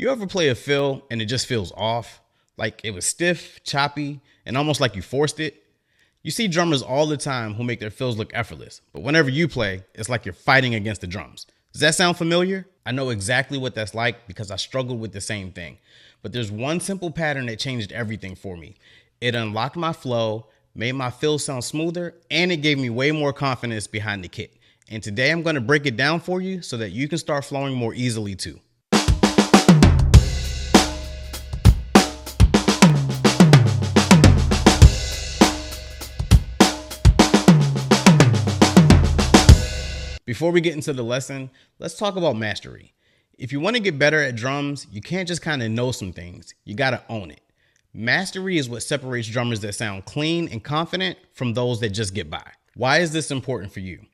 You ever play a fill and it just feels off? Like it was stiff, choppy, and almost like you forced it? You see drummers all the time who make their fills look effortless, but whenever you play, it's like you're fighting against the drums. Does that sound familiar? I know exactly what that's like because I struggled with the same thing. But there's one simple pattern that changed everything for me. It unlocked my flow, made my fill sound smoother, and it gave me way more confidence behind the kit. And today I'm going to break it down for you so that you can start flowing more easily too. Before we get into the lesson, let's talk about mastery. If you want to get better at drums, you can't just kind of know some things. You got to own it. Mastery is what separates drummers that sound clean and confident from those that just get by. Why is this important for you?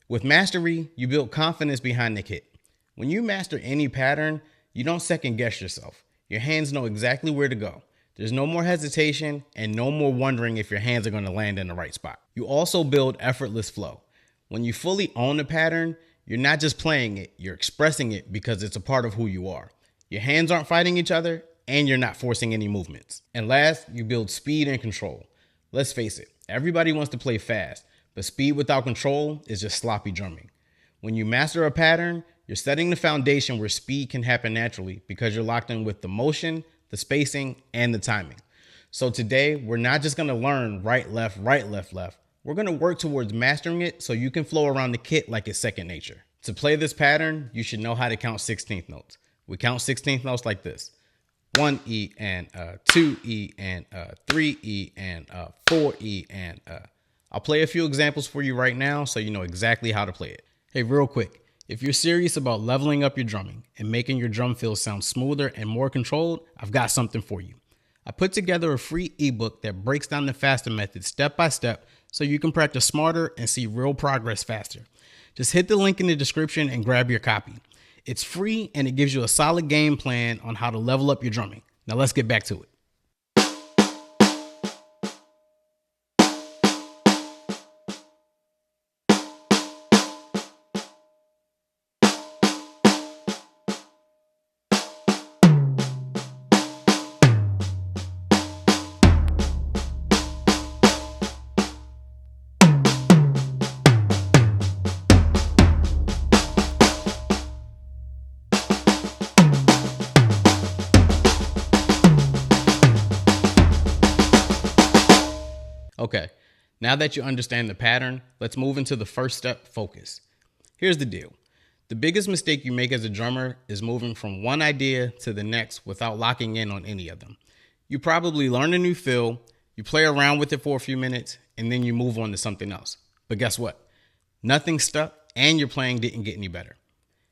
With mastery, you build confidence behind the kit. When you master any pattern, you don't second guess yourself. Your hands know exactly where to go. There's no more hesitation and no more wondering if your hands are going to land in the right spot. You also build effortless flow. When you fully own a pattern, you're not just playing it, you're expressing it because it's a part of who you are. Your hands aren't fighting each other and you're not forcing any movements. And last, you build speed and control. Let's face it, everybody wants to play fast, but speed without control is just sloppy drumming. When you master a pattern, you're setting the foundation where speed can happen naturally because you're locked in with the motion, the spacing, and the timing. So today, we're not just gonna learn right, left, left. We're going to work towards mastering it so you can flow around the kit like it's second nature. To play this pattern, you should know how to count 16th notes. We count 16th notes like this. 1 E and 2 E and 3 E and 4 E and I'll play a few examples for you right now so you know exactly how to play it. Hey, real quick, if you're serious about leveling up your drumming and making your drum fills sound smoother and more controlled, I've got something for you. I put together a free ebook that breaks down the FASTA method step by step so you can practice smarter and see real progress faster. Just hit the link in the description and grab your copy. It's free and it gives you a solid game plan on how to level up your drumming. Now let's get back to it. Okay, now that you understand the pattern, let's move into the first step, focus. Here's the deal. The biggest mistake you make as a drummer is moving from one idea to the next without locking in on any of them. You probably learn a new fill, you play around with it for a few minutes, and then you move on to something else. But guess what? Nothing stuck and your playing didn't get any better.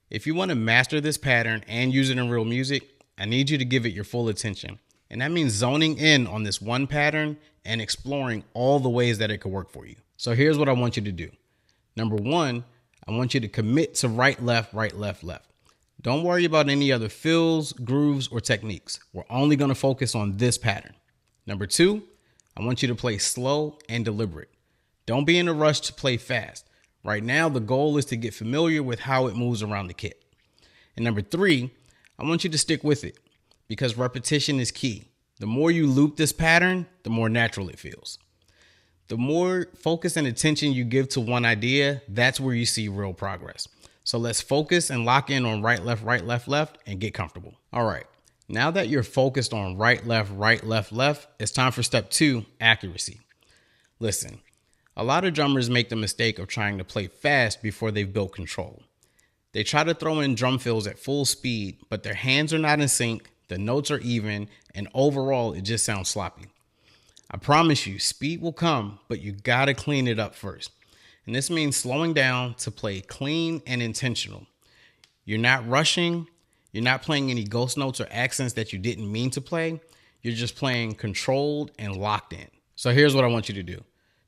If you want to master this pattern and use it in real music, I need you to give it your full attention. And that means zoning in on this one pattern and exploring all the ways that it could work for you. So here's what I want you to do. Number one, I want you to commit to right, left. Don't worry about any other fills, grooves, or techniques. We're only going to focus on this pattern. Number two, I want you to play slow and deliberate. Don't be in a rush to play fast. Right now, the goal is to get familiar with how it moves around the kit. And number three, I want you to stick with it because repetition is key. The more you loop this pattern, the more natural it feels. The more focus and attention you give to one idea, that's where you see real progress. So let's focus and lock in on right, left, and get comfortable. All right, now that you're focused on right, left, it's time for step two, accuracy. Listen, a lot of drummers make the mistake of trying to play fast before they've built control. They try to throw in drum fills at full speed, but their hands are not in sync, the notes are even, and overall, it just sounds sloppy. I promise you, speed will come, but you gotta clean it up first. And this means slowing down to play clean and intentional. You're not rushing, you're not playing any ghost notes or accents that you didn't mean to play. You're just playing controlled and locked in. So here's what I want you to do.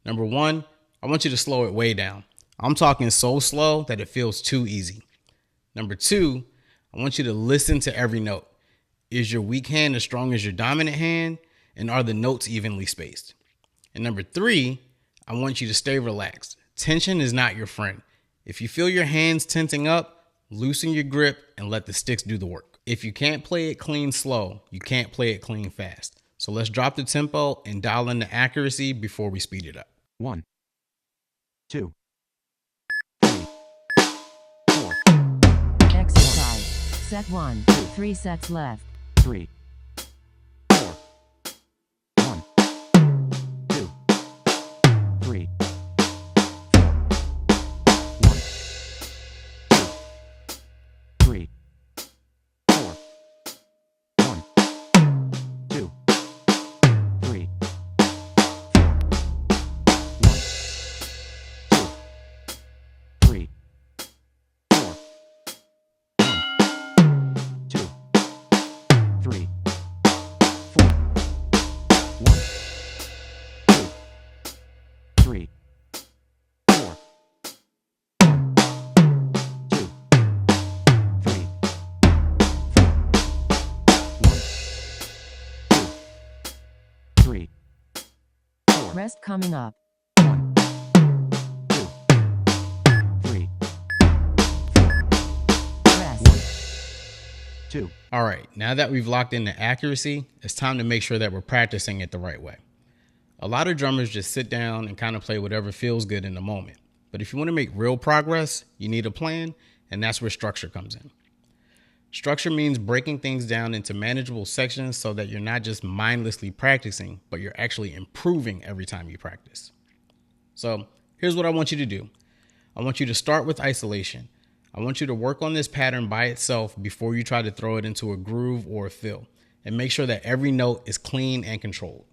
Number one, I want you to slow it way down. I'm talking so slow that it feels too easy. Number two, I want you to listen to every note. Is your weak hand as strong as your dominant hand? And are the notes evenly spaced? And number three, I want you to stay relaxed. Tension is not your friend. If you feel your hands tensing up, loosen your grip and let the sticks do the work. If you can't play it clean slow, you can't play it clean fast. So let's drop the tempo and dial in the accuracy before we speed it up. 1, 2, 3, 4. Exercise. Set 1. 3 sets left. 3, 4. 1, 2, 3, 4. 1, 2, 3, 4. 1, 2, 3, 4. 1, 2, 3, 4. 1, 2, 3, 4. 1, 2, 3, 4. 1, 2, 3, 4. 1, 2, 3, 4. Rest coming up. 1, 2, 3, 4. Rest. 1, 2. All right, now that we've locked in the accuracy, it's time to make sure that we're practicing it the right way. A lot of drummers just sit down and kind of play whatever feels good in the moment. But if you want to make real progress, you need a plan, and that's where structure comes in. Structure means breaking things down into manageable sections so that you're not just mindlessly practicing, but you're actually improving every time you practice. So here's what I want you to do. I want you to start with isolation. I want you to work on this pattern by itself before you try to throw it into a groove or a fill, and make sure that every note is clean and controlled.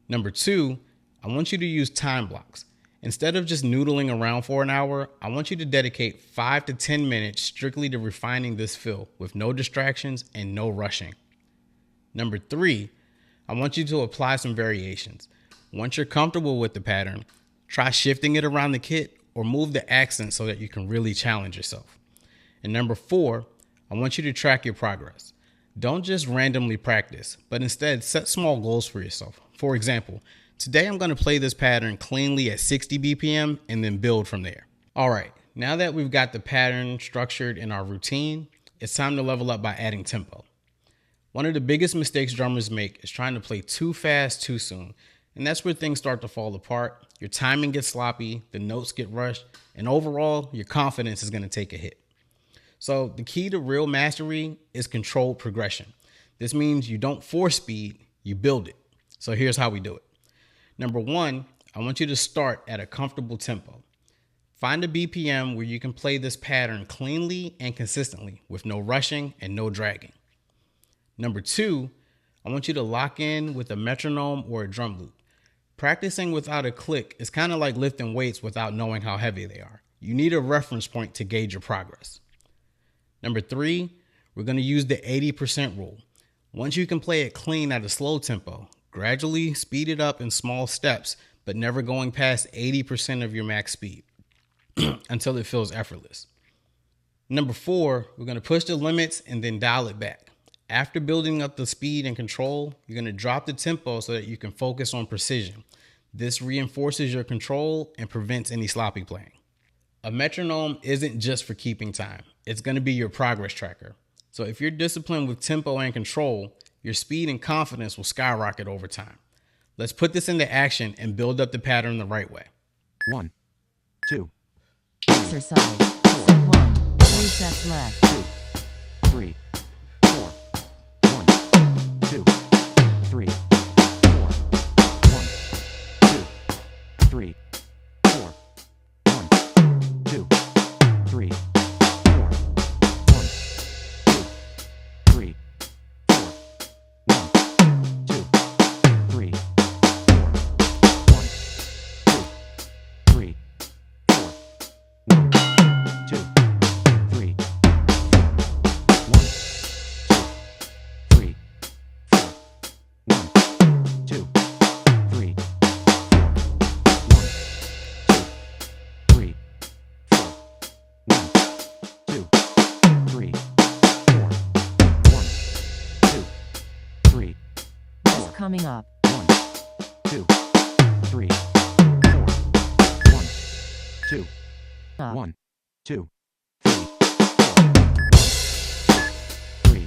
Number 2, I want you to use time blocks. Instead of just noodling around for an hour, I want you to dedicate 5 to 10 minutes strictly to refining this fill with no distractions and no rushing. Number 3, I want you to apply some variations. Once you're comfortable with the pattern, try shifting it around the kit or move the accent so that you can really challenge yourself. And number 4, I want you to track your progress. Don't just randomly practice, but instead set small goals for yourself. For example, today I'm going to play this pattern cleanly at 60 BPM and then build from there. All right, now that we've got the pattern structured in our routine, it's time to level up by adding tempo. One of the biggest mistakes drummers make is trying to play too fast too soon, and that's where things start to fall apart. Your timing gets sloppy, the notes get rushed, and overall, your confidence is going to take a hit. So the key to real mastery is controlled progression. This means you don't force speed, you build it. So here's how we do it. Number 1, I want you to start at a comfortable tempo. Find a BPM where you can play this pattern cleanly and consistently with no rushing and no dragging. Number 2, I want you to lock in with a metronome or a drum loop. Practicing without a click is kind of like lifting weights without knowing how heavy they are. You need a reference point to gauge your progress. Number 3, we're going to use the 80% rule. Once you can play it clean at a slow tempo, gradually speed it up in small steps, but never going past 80% of your max speed until it feels effortless. Number 4, we're going to push the limits and then dial it back. After building up the speed and control, you're going to drop the tempo so that you can focus on precision. This reinforces your control and prevents any sloppy playing. A metronome isn't just for keeping time. It's going to be your progress tracker. So if you're disciplined with tempo and control, your speed and confidence will skyrocket over time. Let's put this into action and build up the pattern the right way. 1, 2, Exercise. Set 1. 3 sets left. 2, 3, 4. 1, 2, 3, 4. 1, 2, 3, 4. 1, 2, 3, 4. 1, 2, 3, 4. 1, 2, 3, 4. 1, 2, 3, 4. 1, 2, 3, coming up. 1, 2, 3, 4. 1, 2, Up. 1, 2, 3, 4. 1, 2, 3,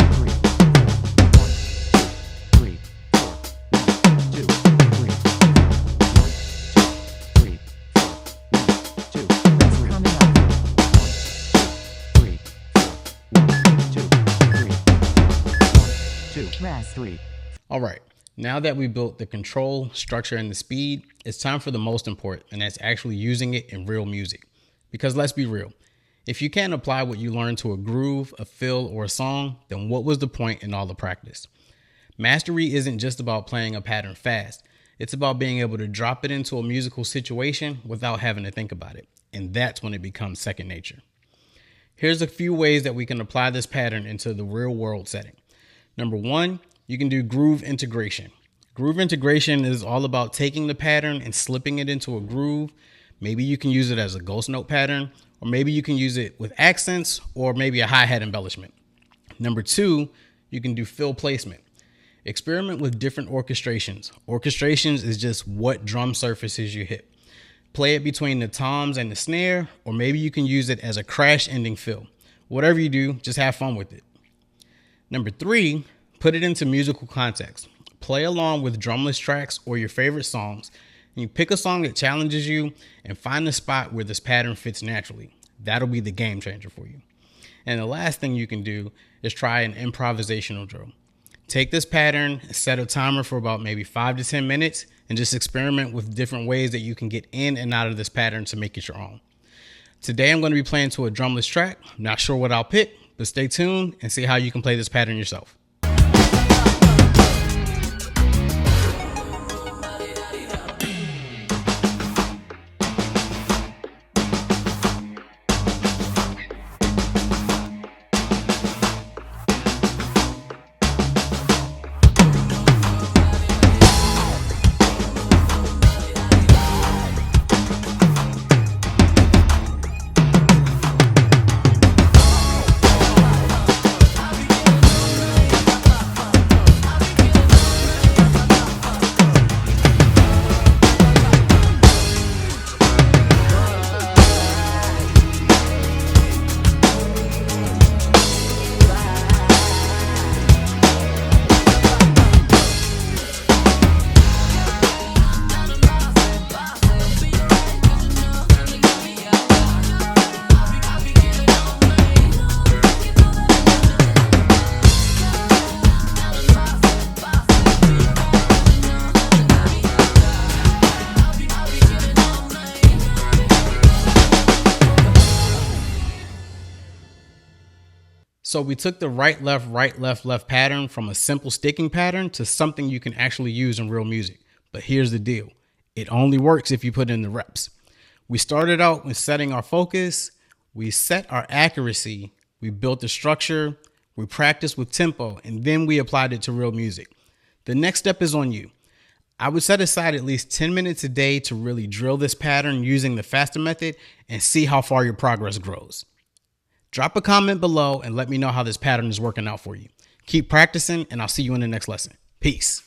Rest. 3. All right, now that we built the control, structure, and the speed, it's time for the most important, and that's actually using it in real music. Because let's be real, if you can't apply what you learned to a groove, a fill, or a song, then what was the point in all the practice? Mastery isn't just about playing a pattern fast. It's about being able to drop it into a musical situation without having to think about it. And that's when it becomes second nature. Here's a few ways that we can apply this pattern into the real world setting. Number one, you can do groove integration. Groove integration is all about taking the pattern and slipping it into a groove. Maybe you can use it as a ghost note pattern, or maybe you can use it with accents, or maybe a hi-hat embellishment. Number two, you can do fill placement. Experiment with different orchestrations. Orchestrations is just what drum surfaces you hit. Play it between the toms and the snare, or maybe you can use it as a crash ending fill. Whatever you do, just have fun with it. Number three, put it into musical context. Play along with drumless tracks or your favorite songs. And you pick a song that challenges you and find the spot where this pattern fits naturally. That'll be the game changer for you. And the last thing you can do is try an improvisational drill. Take this pattern, set a timer for about maybe 5 to 10 minutes, and just experiment with different ways that you can get in and out of this pattern to make it your own. Today I'm going to be playing to a drumless track. I'm not sure what I'll pick, but stay tuned and see how you can play this pattern yourself. So we took the right, left, left pattern from a simple sticking pattern to something you can actually use in real music. But here's the deal. It only works if you put in the reps. We started out with setting our focus, we set our accuracy, we built the structure, we practiced with tempo, and then we applied it to real music. The next step is on you. I would set aside at least 10 minutes a day to really drill this pattern using the FASTA method and see how far your progress grows. Drop a comment below and let me know how this pattern is working out for you. Keep practicing, and I'll see you in the next lesson. Peace.